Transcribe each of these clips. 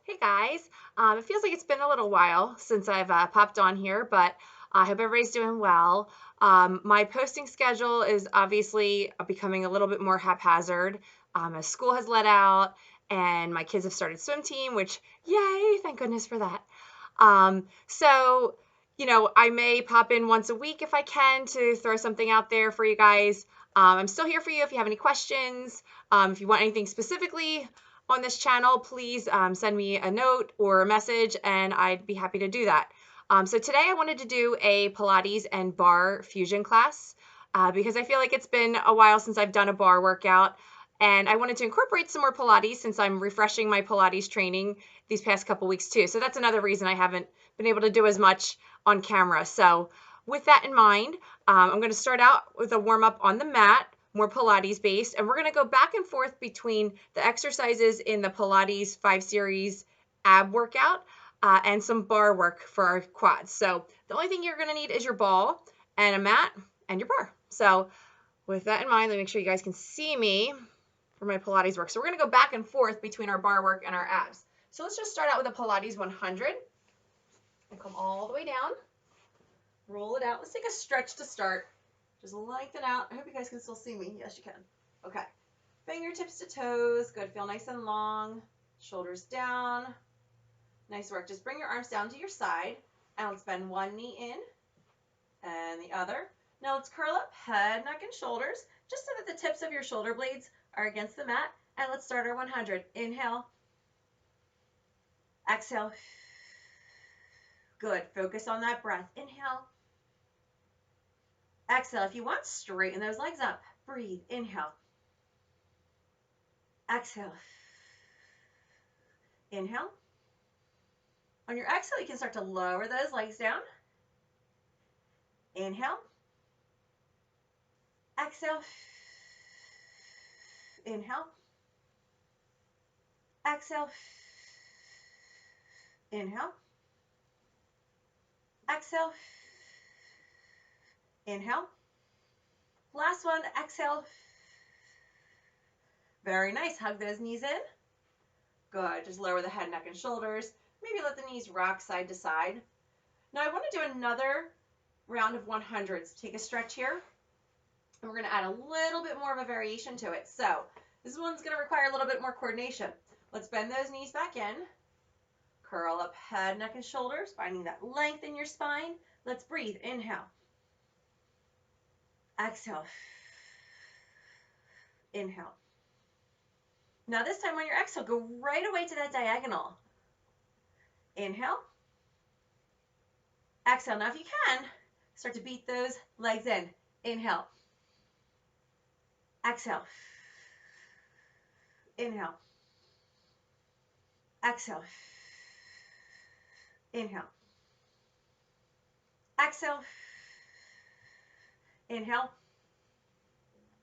Hey guys, it feels like it's been a little while since I've popped on here, but I hope everybody's doing well. My posting schedule is obviously becoming a little bit more haphazard as school has let out and my kids have started swim team, which, yay, thank goodness for that. So, I may pop in once a week if I can to throw something out there for you guys. I'm still here for you if you have any questions. If you want anything specifically on this channel, please send me a note or a message and I'd be happy to do that. So today I wanted to do a Pilates and bar fusion class because I feel like it's been a while since I've done a bar workout and I wanted to incorporate some more Pilates since I'm refreshing my Pilates training these past couple weeks too. So that's another reason I haven't been able to do as much on camera. So with that in mind, I'm going to start out with a warm up on the mat, more Pilates based, and we're going to go back and forth between the exercises in the Pilates 5 series ab workout and some bar work for our quads. So the only thing you're going to need is your ball and a mat and your bar. So with that in mind, let me make sure you guys can see me for my Pilates work. So we're going to go back and forth between our bar work and our abs. So let's just start out with a Pilates 100 and come all the way down. Roll it out. Let's take a stretch to start. Just lengthen out. I hope you guys can still see me. Yes, you can. Okay. Fingertips to toes. Good. Feel nice and long. Shoulders down. Nice work. Just bring your arms down to your side. And let's bend one knee in and the other. Now let's curl up head, neck, and shoulders just so that the tips of your shoulder blades are against the mat. And let's start our 100. Inhale. Exhale. Good. Focus on that breath. Inhale. Exhale. If you want, straighten those legs up. Breathe. Inhale. Exhale. Inhale. On your exhale, you can start to lower those legs down. Inhale. Exhale. Inhale. Exhale. Inhale. Exhale. Inhale. Last one. Exhale. Very nice. Hug those knees in. Good. Just lower the head, neck, and shoulders. Maybe let the knees rock side to side. Now I want to do another round of 100s. Take a stretch here. And we're going to add a little bit more of a variation to it. So this one's going to require a little bit more coordination. Let's bend those knees back in. Curl up head, neck, and shoulders, finding that length in your spine. Let's breathe. Inhale. Exhale. Inhale. Now this time on your exhale, go right away to that diagonal. Inhale. Exhale. Now if you can, start to beat those legs in. Inhale. Exhale. Inhale. Exhale. Inhale. Exhale. Inhale.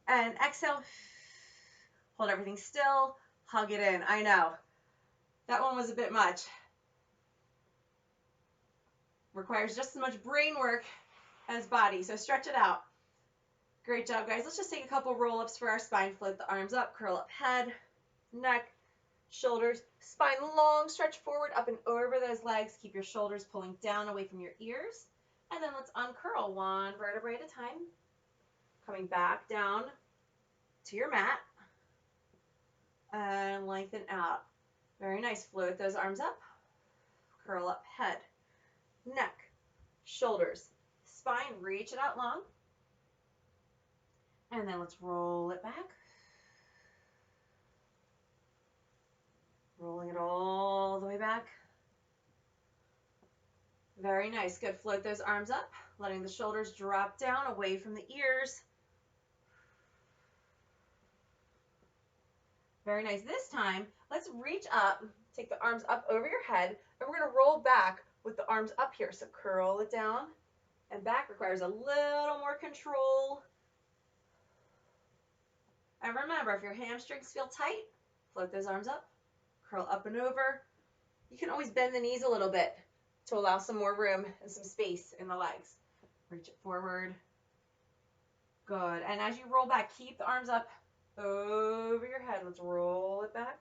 And exhale. Hold everything still. Hug it in. I know. That one was a bit much. Requires just as much brain work as body. So stretch it out. Great job, guys. Let's just take a couple roll-ups for our spine. Float the arms up. Curl up head, neck, shoulders. Spine long. Stretch forward, up and over those legs. Keep your shoulders pulling down away from your ears. And then let's uncurl one vertebrae at a time. Coming back down to your mat. And lengthen out. Very nice. Float those arms up. Curl up head, neck, shoulders, spine. Reach it out long. And then let's roll it back. Rolling it all the way back. Very nice. Good. Float those arms up, letting the shoulders drop down away from the ears. Very nice. This time, let's reach up, take the arms up over your head, and we're going to roll back with the arms up here. So curl it down and back. Requires a little more control. And remember, if your hamstrings feel tight, float those arms up, curl up and over. You can always bend the knees a little bit to allow some more room and some space in the legs. Reach it forward. Good. And as you roll back, keep the arms up over your head. Let's roll it back.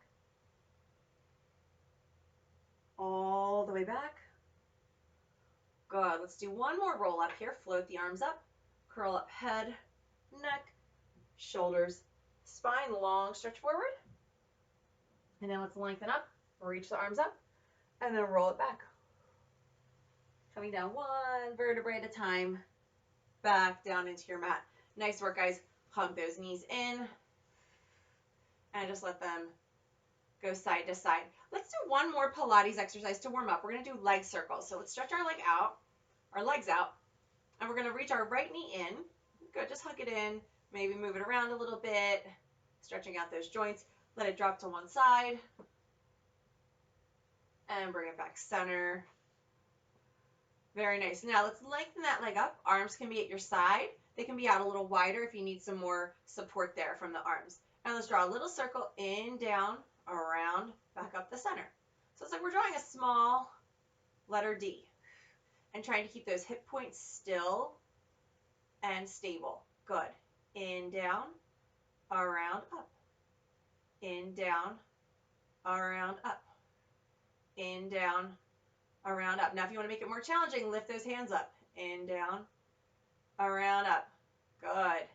Good. Let's do one more roll up here. Float the arms up. Curl up head, neck, shoulders, spine, long stretch forward. And then let's lengthen up, reach the arms up, and then roll it back. Coming down one vertebrae at a time, back down into your mat. Nice work, guys. Hug those knees in, and just let them go side to side. Let's do one more Pilates exercise to warm up. We're going to do leg circles. So let's stretch our legs out, and we're going to reach our right knee in. Good, just hug it in, maybe move it around a little bit, stretching out those joints. Let it drop to one side, and bring it back center. Very nice. Now let's lengthen that leg up. Arms can be at your side. They can be out a little wider if you need some more support there from the arms. And let's draw a little circle in, down, around, back up the center. So it's like we're drawing a small letter D and trying to keep those hip points still and stable. Good. In, down, around, up. In, down, around, up. In, down, around, up. Now, if you want to make it more challenging, lift those hands up. In, down, around, up. Good.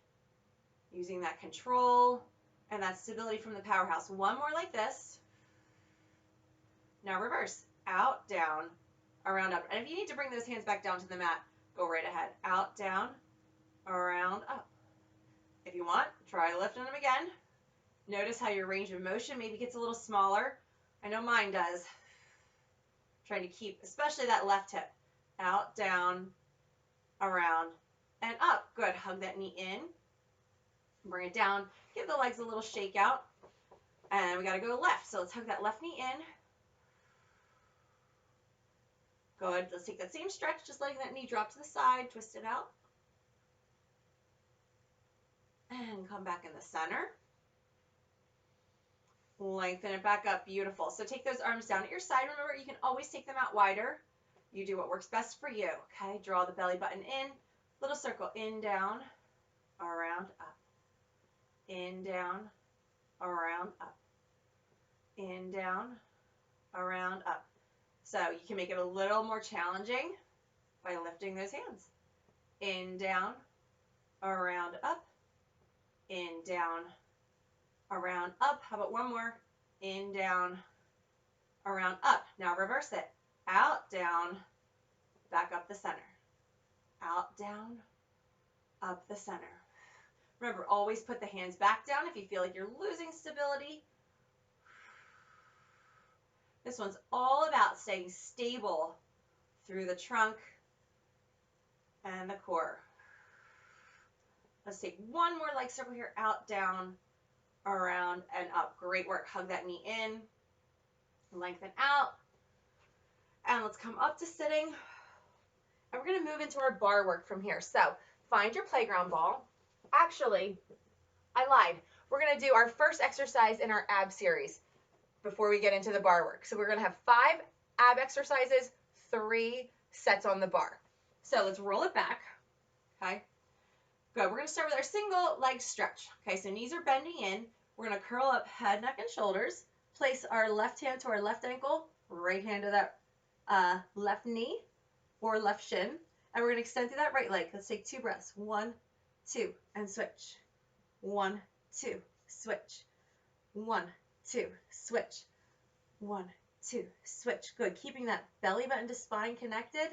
Using that control and that stability from the powerhouse. One more like this. Now reverse. Out, down, around, up. And if you need to bring those hands back down to the mat, go right ahead. Out, down, around, up. If you want, try lifting them again. Notice how your range of motion maybe gets a little smaller. I know mine does. Trying to keep, especially that left hip. Out, down, around, and up. Good. Hug that knee in. Bring it down. Give the legs a little shake out. And we got to go left. So let's hug that left knee in. Good. Let's take that same stretch, just letting that knee drop to the side. Twist it out. And come back in the center. Lengthen it back up. Beautiful. So take those arms down at your side. Remember, you can always take them out wider. You do what works best for you. Okay. Draw the belly button in. Little circle. In, down, around, up. In, down, around, up. In, down, around, up. So you can make it a little more challenging by lifting those hands. In, down, around, up. In, down, around, up. How about one more? In, down, around, up. Now reverse it. Out, down, back up the center. Out, down, up the center. Remember, always put the hands back down if you feel like you're losing stability. This one's all about staying stable through the trunk and the core. Let's take one more leg circle here. Out, down, around, and up. Great work. Hug that knee in. Lengthen out. And let's come up to sitting. And we're going to move into our bar work from here. So find your playground ball. Actually, I lied. We're going to do our first exercise in our ab series before we get into the bar work. So we're going to have 5 ab exercises, 3 sets on the bar. So let's roll it back. Okay. Good. We're going to start with our single leg stretch. Okay, so knees are bending in. We're going to curl up head, neck, and shoulders. Place our left hand to our left ankle, right hand to that left knee or left shin. And we're going to extend through that right leg. Let's take 2 breaths. 1, 2, and switch. 1, 2, switch. 1, 2, switch. 1, 2, switch. Good. Keeping that belly button to spine connected.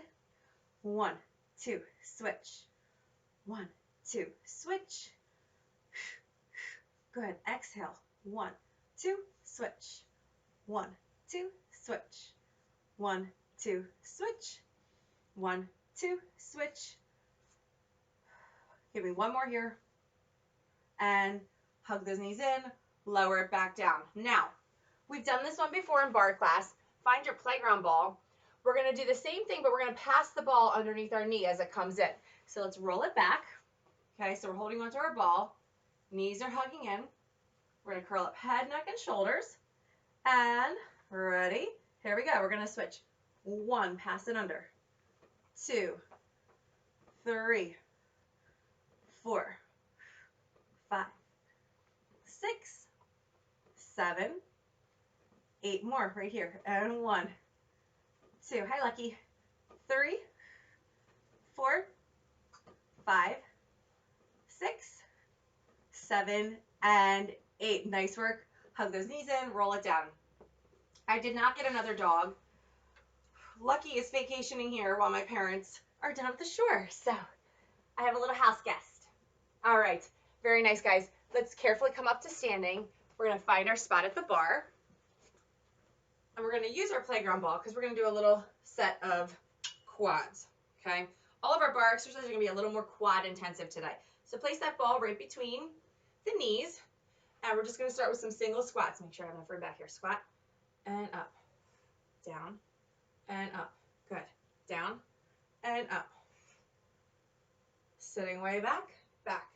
1, 2, switch. 1, 2, switch. Good. Exhale. 1, 2, switch. 1, 2, switch. 1, 2, switch. 1, 2, switch. Give me one more here. And hug those knees in. Lower it back down. Now, we've done this one before in bar class. Find your playground ball. We're going to do the same thing, but we're going to pass the ball underneath our knee as it comes in. So let's roll it back. Okay, so we're holding onto our ball. Knees are hugging in. We're going to curl up head, neck, and shoulders. And ready? Here we go. We're going to switch. 1, pass it under. 2, 3, 4, 5, 6, 7, 8 more right here. And 1, 2. Hi, Lucky. 3, 4, 5, 6, 7, and 8. Nice work. Hug those knees in, roll it down. I did not get another dog. Lucky is vacationing here while my parents are down at the shore. So I have a little house guest. All right, very nice, guys. Let's carefully come up to standing. We're gonna find our spot at the bar. And we're gonna use our playground ball because we're gonna do a little set of quads, okay? All of our bar exercises are gonna be a little more quad intensive today. So place that ball right between the knees, and we're just gonna start with some single squats. Make sure I have enough room back here. Squat and up, down and up. Good. Down and up. Sitting way back, back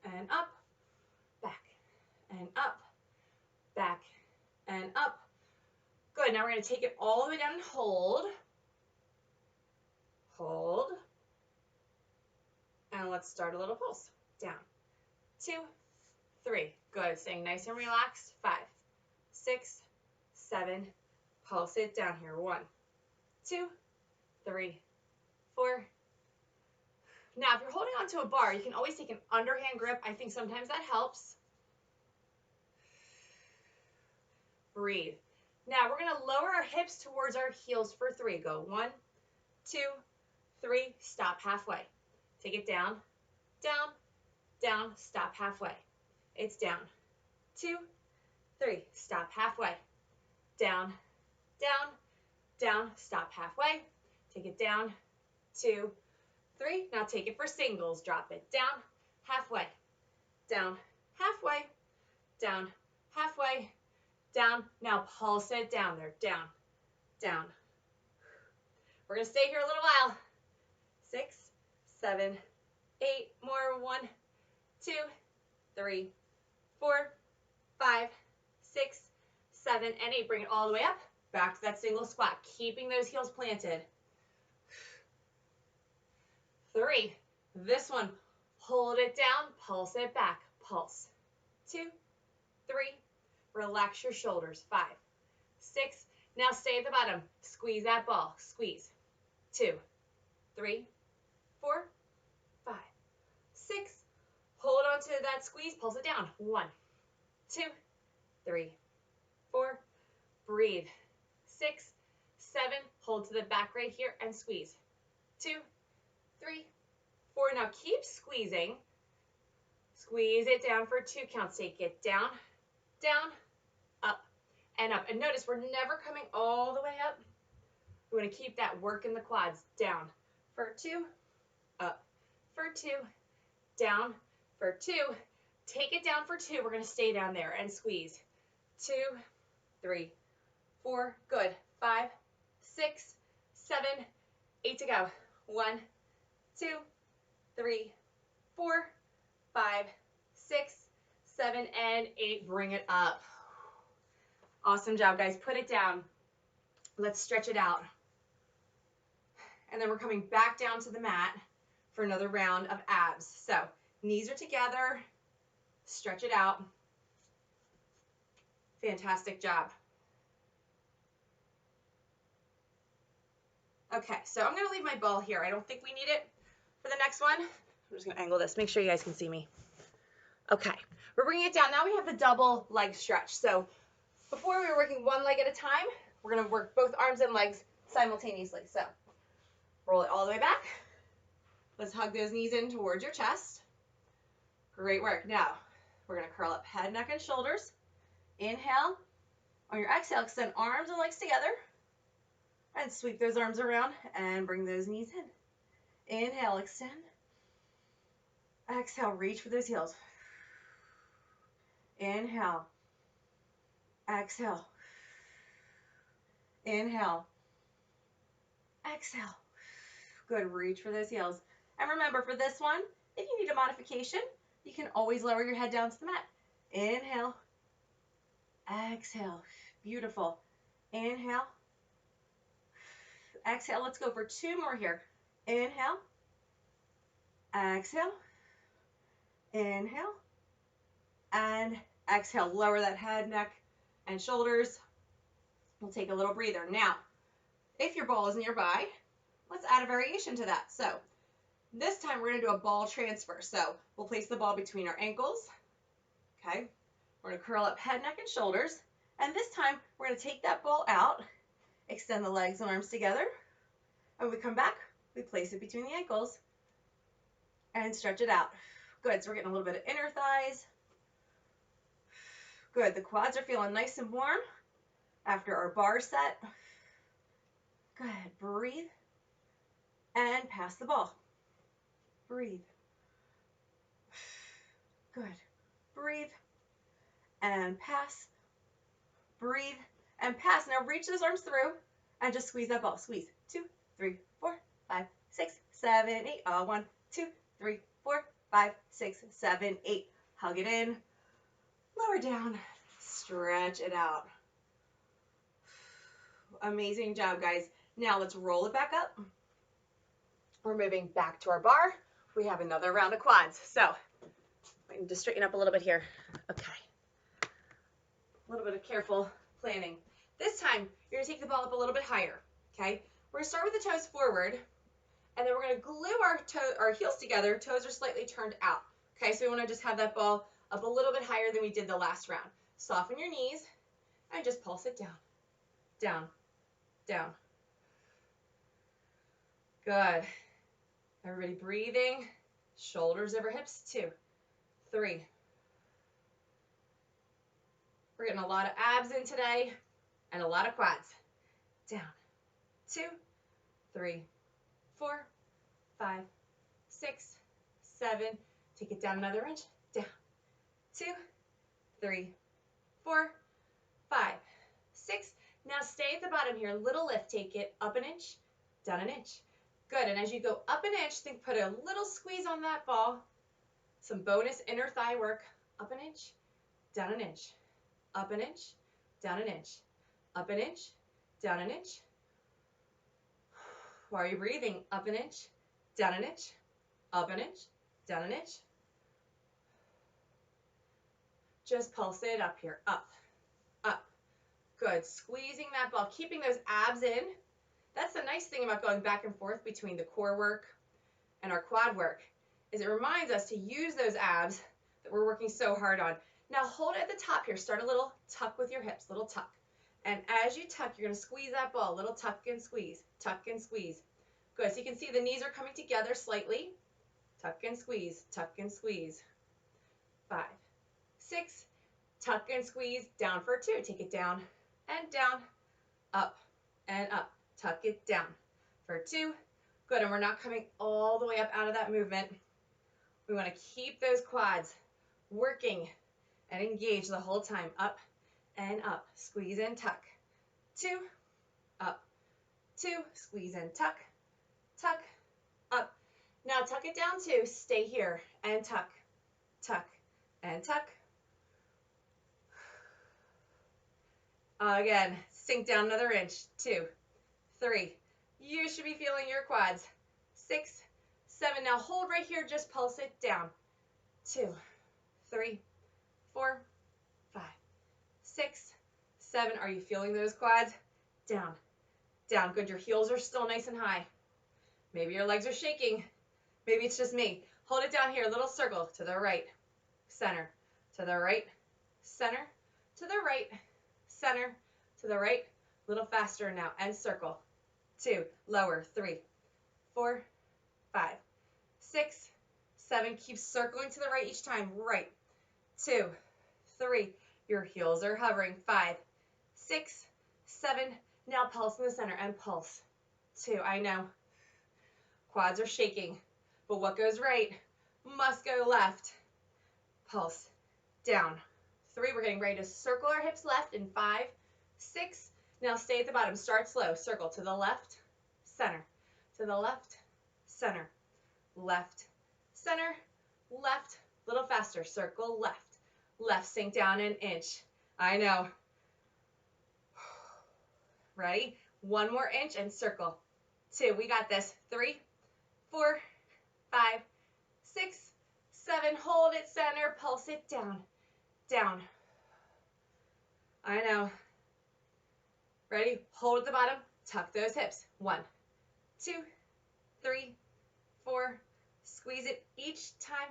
and up, back and up, back and up. Good. Now we're going to take it all the way down and hold. Hold. And let's start a little pulse. Down. 2, 3. Good. Staying nice and relaxed. 5, 6, 7. Pulse it down here. 1, 2, 3, 4. Now, if you're holding onto a bar, you can always take an underhand grip. I think sometimes that helps. Breathe. Now, we're going to lower our hips towards our heels for 3. Go 1, 2, 3. Stop halfway. Take it down, down, down. Stop halfway. It's down. 2, 3. Stop halfway. Down, down, down. Stop halfway. Take it down. 2, 3. Now take it for singles. Drop it down, halfway, down, halfway, down, halfway, down. Now pulse it down there. Down, down. We're going to stay here a little while. 6, 7, 8. More. 1, 2, 3, 4, 5, 6, 7, and 8. Bring it all the way up. Back to that single squat. Keeping those heels planted. 3. This one, hold it down, pulse it back, pulse. 2, 3, relax your shoulders. 5, 6, now stay at the bottom. Squeeze that ball, squeeze. 2, 3, 4, 5, 6. Hold on to that squeeze, pulse it down. 1, 2, 3, 4. Breathe. 6, 7. Hold to the back right here and squeeze. 2, 3, 4. Now keep squeezing. Squeeze it down for 2 counts. Take it down, down, up, and up. And notice we're never coming all the way up. We want to keep that work in the quads. Down for 2, up for 2, down for 2. Take it down for 2. We're going to stay down there and squeeze. 2, 3, 4. Good. 5, 6, 7, 8 to go. 1, 2, 3, 4, 5, 6, 7, and 8. Bring it up. Awesome job, guys. Put it down. Let's stretch it out. And then we're coming back down to the mat for another round of abs. So knees are together. Stretch it out. Fantastic job. Okay, so I'm going to leave my ball here. I don't think we need it for the next one. I'm just going to angle this. Make sure you guys can see me. Okay, we're bringing it down. Now we have the double leg stretch. So before we were working one leg at a time, we're going to work both arms and legs simultaneously. So roll it all the way back. Let's hug those knees in towards your chest. Great work. Now we're going to curl up head, neck, and shoulders. Inhale. On your exhale, extend arms and legs together. And sweep those arms around and bring those knees in. Inhale, extend. Exhale, reach for those heels. Inhale. Exhale. Inhale. Exhale. Good, reach for those heels. And remember, for this one, if you need a modification, you can always lower your head down to the mat. Inhale. Exhale. Beautiful. Inhale. Exhale. Let's go for 2 more here. Inhale. Exhale. Inhale. And exhale. Lower that head, neck, and shoulders. We'll take a little breather. Now, if your ball is nearby, let's add a variation to that. So This time we're going to do a ball transfer. So we'll place the ball between our ankles. Okay. We're going to curl up head, neck, and shoulders. And this time we're going to take that ball out, extend the legs and arms together. And when we come back, we place it between the ankles and stretch it out. Good. So we're getting a little bit of inner thighs. Good. The quads are feeling nice and warm after our bar set. Good. Breathe and pass the ball. Breathe. Good. Breathe and pass. Breathe and pass. Now reach those arms through and just squeeze that ball. Squeeze. 2, 3, 4, 5, 6, 7, 8. 1, 2, 3, 4, 5, 6, 7, 8. Hug it in. Lower down. Stretch it out. Amazing job, guys. Now let's roll it back up. We're moving back to our bar. We have another round of quads. So I need to straighten up a little bit here. Okay. A little bit of careful planning. This time, you're going to take the ball up a little bit higher. Okay. We're going to start with the toes forward, and then we're going to glue our heels together. Toes are slightly turned out. Okay. So we want to just have that ball up a little bit higher than we did the last round. Soften your knees and just pulse it down. Down. Down. Good. Everybody breathing. Shoulders over hips. 2, 3. We're getting a lot of abs in today and a lot of quads. Down. 2, 3, 4, 5, 6, 7. Take it down another inch. Down. 2, 3, 4, 5, 6. Now stay at the bottom here. Little lift. Take it up an inch, down an inch. Good. And as you go up an inch, think put a little squeeze on that ball. Some bonus inner thigh work. Up an inch, down an inch. Up an inch, down an inch. Up an inch, down an inch. While you're breathing, up an inch, down an inch, up an inch, down an inch. Just pulse it up here. Up, up. Good. Squeezing that ball, keeping those abs in. That's the nice thing about going back and forth between the core work and our quad work, is it reminds us to use those abs that we're working so hard on. Now hold it at the top here. Start a little tuck with your hips, little tuck. And as you tuck, you're going to squeeze that ball, little tuck and squeeze, tuck and squeeze. Good. So you can see the knees are coming together slightly. Tuck and squeeze, tuck and squeeze. 5, 6, tuck and squeeze, down for 2. Take it down and down, up and up. Tuck it down for 2. Good. And we're not coming all the way up out of that movement. We want to keep those quads working and engaged the whole time. Up and up. Squeeze and tuck. 2, up, 2, squeeze and tuck, tuck, up. Now tuck it down 2. Stay here and tuck, tuck, and tuck. Again, sink down another inch. 2, 3. You should be feeling your quads. 6, 7. Now hold right here. Just pulse it down. 2, 3, 4, 5, 6, 7. Are you feeling those quads? Down, down. Good. Your heels are still nice and high. Maybe your legs are shaking. Maybe it's just me. Hold it down here. Little circle to the right, center, to the right, center, to the right, center, to the right. A little faster now. And circle. 2, lower. 3, 4, 5, 6, 7. Keep circling to the right each time. Right. 2, 3. Your heels are hovering. 5, 6, 7. Now pulse in the center and pulse. 2. I know. Quads are shaking. But what goes right must go left. Pulse. Down. 3. We're getting ready to circle our hips left in 5, 6. Now stay at the bottom. Start slow. Circle to the left, center, to the left, center, left, center, left. A little faster. Circle left, left. Sink down an inch. I know. Ready? 1 more inch and circle. 2. We got this. 3, 4, 5, 6, 7. Hold it center. Pulse it down, down. I know. Ready? Hold at the bottom. Tuck those hips. 1, 2, 3, 4, Squeeze it each time.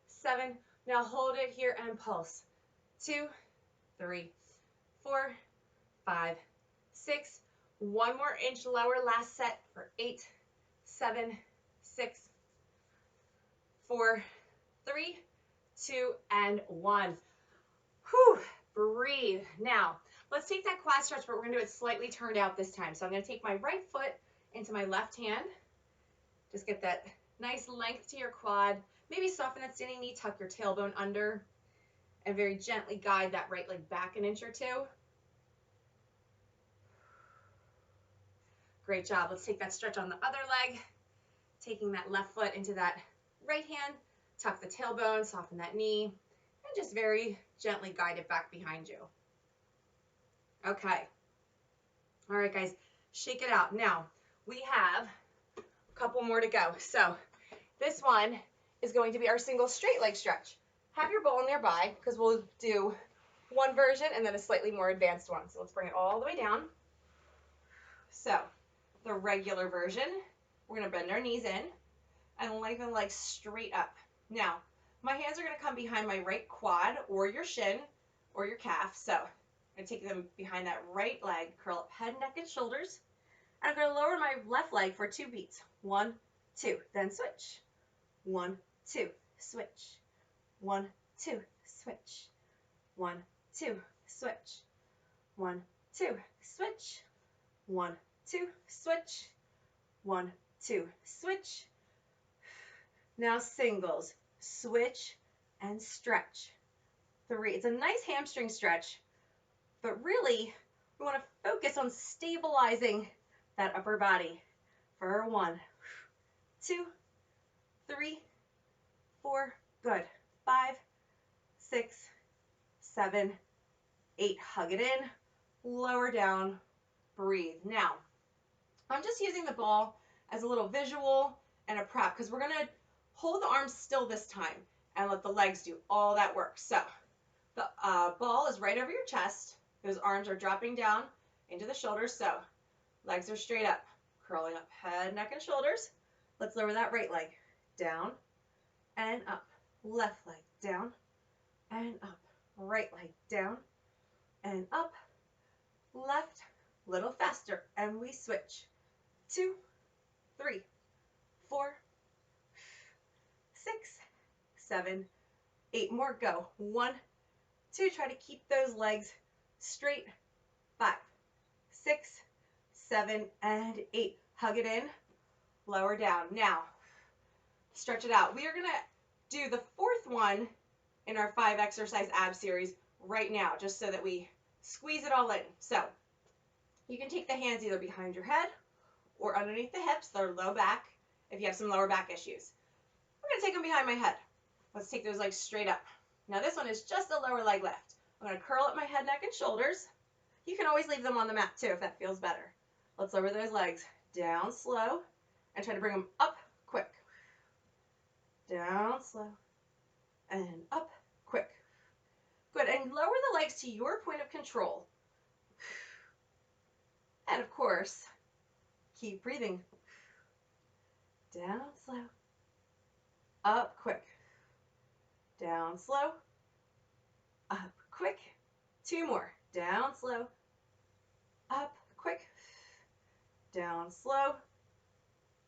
7. Now hold it here and pulse. 2, 3, 4, 5, 6. One more inch lower. Last set for 8, 7, 6, 4, 3, 2, and 1. Whew. Breathe. Now, let's take that quad stretch, but we're going to do it slightly turned out this time. So I'm going to take my right foot into my left hand. Just get that nice length to your quad. Maybe soften that standing knee, tuck your tailbone under, and very gently guide that right leg back an inch or two. Great job. Let's take that stretch on the other leg, taking that left foot into that right hand, tuck the tailbone, soften that knee, and just very gently guide it back behind you. Okay. All right, guys, shake it out. Now, we have a couple more to go. So this one is going to be our single straight leg stretch. Have your bowl nearby because we'll do one version and then a slightly more advanced one. So let's bring it all the way down. So the regular version, we're going to bend our knees in and lengthen the legs straight up. Now, my hands are going to come behind my right quad or your shin or your calf. So I'm going to take them behind that right leg, curl up head, neck, and shoulders. And I'm going to lower my left leg for 2 beats. 1, 2, then switch. 1, 2, switch. 1, 2, switch. 1, 2, switch. 1, 2, switch. 1, 2, switch. 1, 2, switch. Now singles, switch and stretch. 3. It's a nice hamstring stretch, but really we want to focus on stabilizing that upper body for 1, 2, 3, 4, good. 5, 6, 7, 8. Hug it in, lower down, breathe. Now, I'm just using the ball as a little visual and a prep because we're going to hold the arms still this time and let the legs do all that work. So the ball is right over your chest. Those arms are dropping down into the shoulders. So legs are straight up, curling up head, neck, and shoulders. Let's lower that right leg down and up. Left leg down and up. Right leg down and up. Left, little faster, and we switch. 2, 3, 4, 6, 7, 8 more. Go. 1, 2. Try to keep those legs straight. 5, 6, 7, and 8. Hug it in. Lower down. Now, stretch it out. We are going to do the 4th one in our 5 exercise ab series right now, just so that we squeeze it all in. So you can take the hands either behind your head or underneath the hips, or low back, if you have some lower back issues. I'm going to take them behind my head. Let's take those legs straight up. Now this one is just a lower leg lift. I'm going to curl up my head, neck, and shoulders. You can always leave them on the mat too if that feels better. Let's lower those legs down slow and try to bring them up quick. Down slow and up quick. Good, and lower the legs to your point of control. And of course, keep breathing. Down slow, up quick. Down slow, up quick. 2 more. Down slow, up quick. Down slow,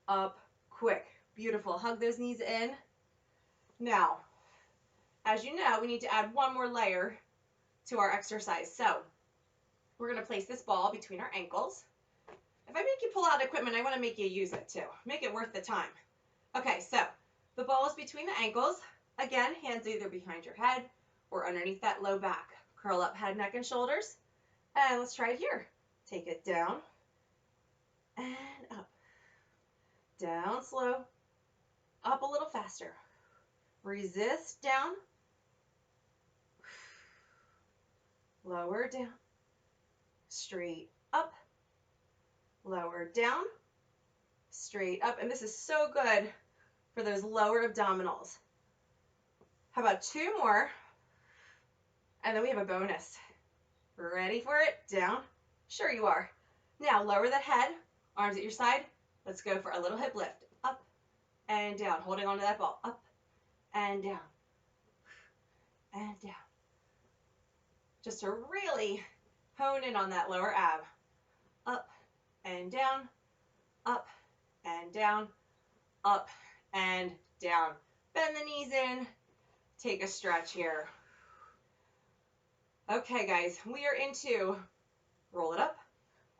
up quick. Beautiful. Hug those knees in. Now, as you know, we need to add one more layer to our exercise. So we're going to place this ball between our ankles. If I make you pull out equipment, I want to make you use it too. Make it worth the time. Okay, so the ball is between the ankles. Again, hands either behind your head or underneath that low back. Curl up head, neck, and shoulders. And let's try it here. Take it down and up. Down slow. Up a little faster. Resist down. Lower down. Straight up. Lower down. Straight up. And this is so good for those lower abdominals. How about 2 more? And then we have a bonus. Ready for it? Down. Sure you are. Now lower the head, arms at your side. Let's go for a little hip lift. Up and down, holding onto that ball, up and down, and down. Just to really hone in on that lower ab. Up and down, up and down, up and down. Bend the knees in, take a stretch here. Okay, guys, we are into, roll it up,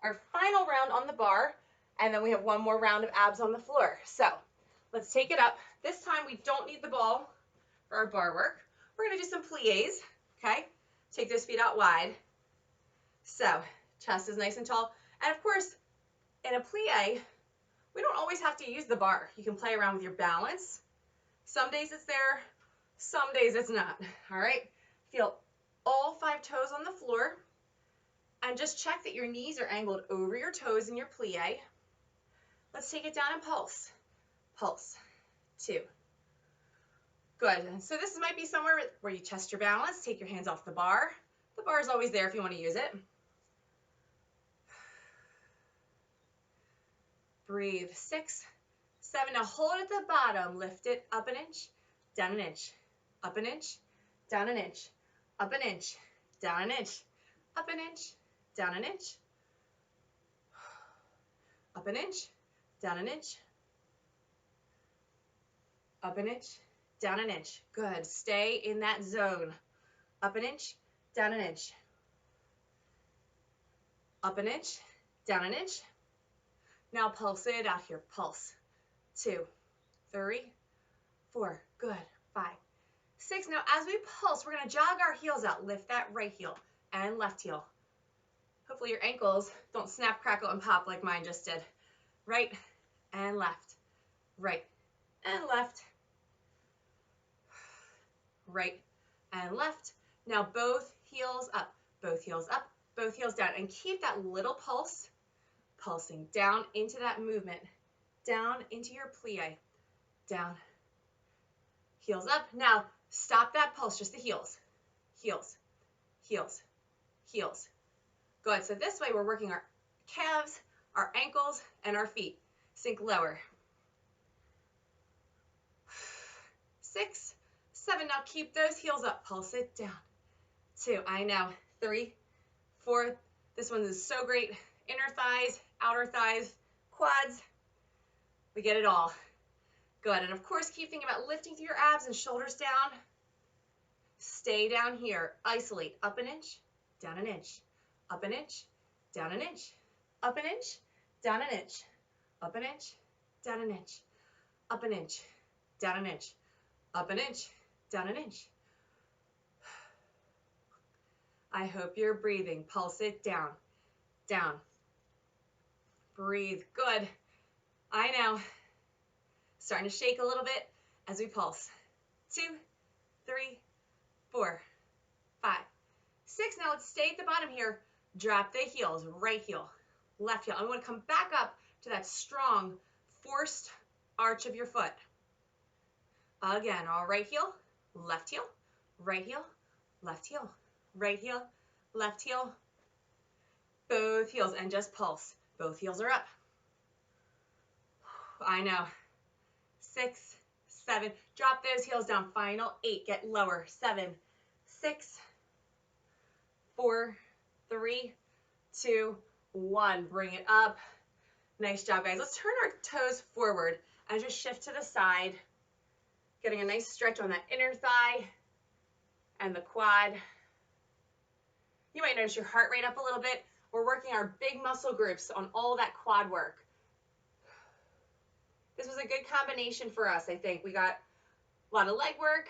our final round on the bar, and then we have one more round of abs on the floor. So let's take it up. This time we don't need the ball for our bar work. We're gonna do some plies, okay? Take those feet out wide. So chest is nice and tall. And of course, in a plie, we don't always have to use the bar. You can play around with your balance. Some days it's there, some days it's not, all right? Feel all 5 toes on the floor, and just check that your knees are angled over your toes in your plie. Let's take it down and pulse. Pulse, 2. Good, so this might be somewhere where you test your balance, take your hands off the bar. The bar is always there if you want to use it. Breathe, 6, 7, now hold at the bottom, lift it up an inch, down an inch, up an inch, down an inch, up an inch, down an inch, up an inch, down an inch, up an inch, down an inch, up an inch, down an inch. Good, stay in that zone. Up an inch, down an inch, up an inch, down an inch. Now pulse it out here, pulse. 2, 3, 4, good, 5, 6. Now as we pulse, we're gonna jog our heels out. Lift that right heel and left heel. Hopefully your ankles don't snap, crackle, and pop like mine just did. Right and left, right and left, right and left. Now both heels up, both heels up, both heels down, and keep that little pulse, pulsing down into that movement, down into your plie, down, heels up. Now stop that pulse, just the heels, heels, heels, heels. Good, so this way we're working our calves, our ankles, and our feet. Sink lower. 6, 7, now keep those heels up, pulse it down. 2, I know, 3, 4, this one is so great. Inner thighs, outer thighs, quads, we get it all. Good, and of course keep thinking about lifting through your abs and shoulders down. Stay down here, isolate, up an inch, down an inch, up an inch, down an inch, up an inch, down an inch, up an inch, down an inch, up an inch, down an inch, up an inch, down an inch. I hope you're breathing. Pulse it down, down. Breathe, good. I know. Starting to shake a little bit as we pulse. 2, 3, 4, 5, 6. Now let's stay at the bottom here. Drop the heels, right heel, left heel. I'm going to come back up to that strong, forced arch of your foot. Again, all right heel, left heel, right heel, left heel, right heel, left heel, both heels, and just pulse. Both heels are up. I know. 6, 7, drop those heels down. Final 8, get lower. 7, 6, 4, 3, 2, 1. Bring it up. Nice job, guys. Let's turn our toes forward and just shift to the side. Getting a nice stretch on that inner thigh and the quad. You might notice your heart rate up a little bit. We're working our big muscle groups on all that quad work. This was a good combination for us, I think. We got a lot of leg work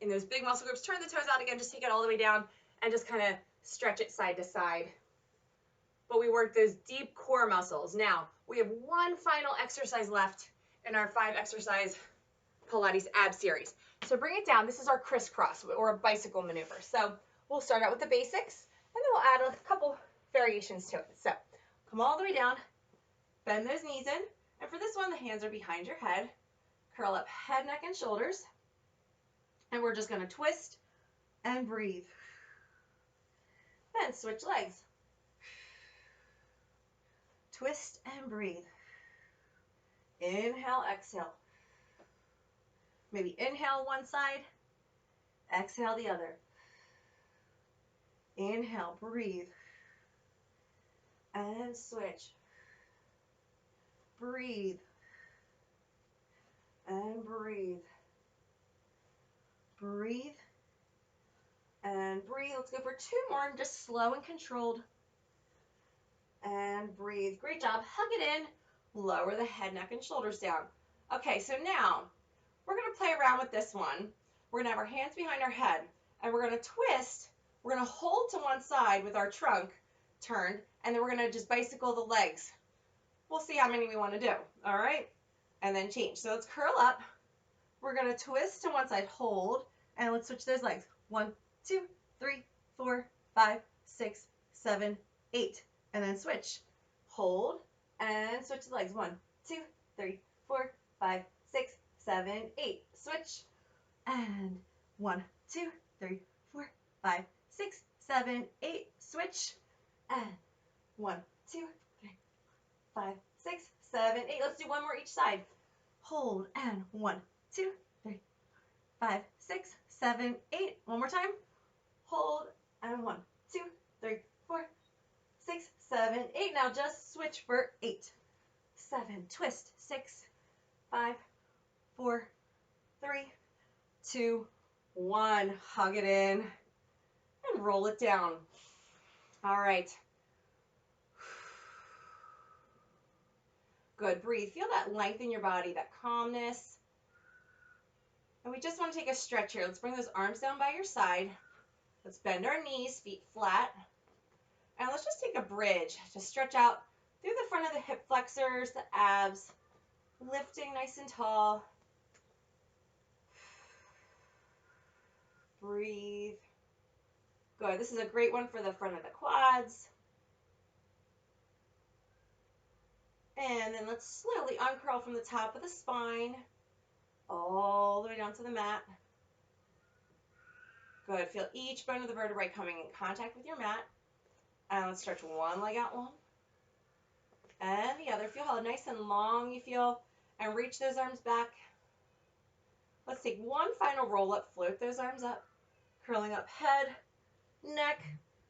in those big muscle groups. Turn the toes out again, just take it all the way down and just kind of stretch it side to side. But we worked those deep core muscles. Now, we have one final exercise left in our 5 exercise Pilates ab series. So bring it down. This is our crisscross or a bicycle maneuver. So we'll start out with the basics and then we'll add a couple variations to it. So come all the way down, bend those knees in. And for this one, the hands are behind your head. Curl up head, neck, and shoulders. And we're just going to twist and breathe. Then switch legs. Twist and breathe. Inhale, exhale. Maybe inhale one side, exhale the other. Inhale, breathe. And switch. Breathe. And breathe. Breathe. And breathe. Let's go for 2 more, just slow and controlled. And breathe. Great job. Hug it in. Lower the head, neck, and shoulders down. Okay, so now we're going to play around with this one. We're going to have our hands behind our head, and we're going to twist. We're going to hold to one side with our trunk turned, and then we're going to just bicycle the legs. We'll see how many we want to do, all right? And then change. So let's curl up. We're going to twist to one side, hold, and let's switch those legs. 1, 2, 3, 4, 5, 6, 7, 8. And then switch. Hold, and switch the legs. 1, 2, 3, 4, 5, 6, 7, 8. Switch. And 1, 2, 3, 4, 5, 6, 7, 8. Switch. And 1, 2, 3, 5, 6, 7, 8. Let's do one more each side. Hold, and 1, 2, 3, 5, 6, 7, 8. One more time. Hold, and 1, 2, 3, 4, 6, 7, 8. Now just switch for 8, 7. Twist. 6, 5, 4, 3, 2, 1. Hug it in and roll it down. All right. Good. Breathe. Feel that length in your body, that calmness. And we just want to take a stretch here. Let's bring those arms down by your side. Let's bend our knees, feet flat. And let's just take a bridge to stretch out through the front of the hip flexors, the abs, lifting nice and tall. Breathe. Good. This is a great one for the front of the quads. And then let's slowly uncurl from the top of the spine all the way down to the mat. Good. Feel each bone of the vertebrae coming in contact with your mat. And let's stretch one leg out long. And the other. Feel how nice and long you feel. And reach those arms back. Let's take one final roll up. Float those arms up. Curling up head, neck,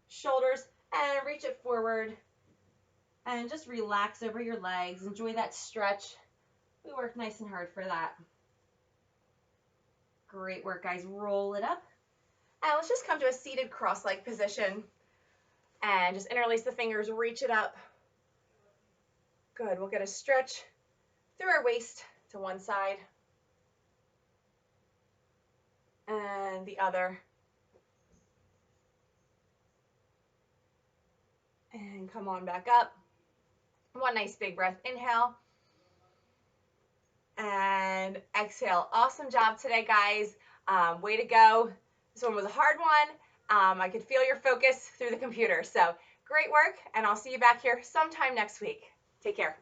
shoulders, and reach it forward. And just relax over your legs. Enjoy that stretch. We worked nice and hard for that. Great work, guys. Roll it up. And let's just come to a seated cross-leg position. And just interlace the fingers, reach it up. Good. We'll get a stretch through our waist to one side. And the other. And come on back up. One nice big breath. Inhale. And exhale. Awesome job today, guys. Way to go. This one was a hard one. I could feel your focus through the computer. So great work, and I'll see you back here sometime next week. Take care.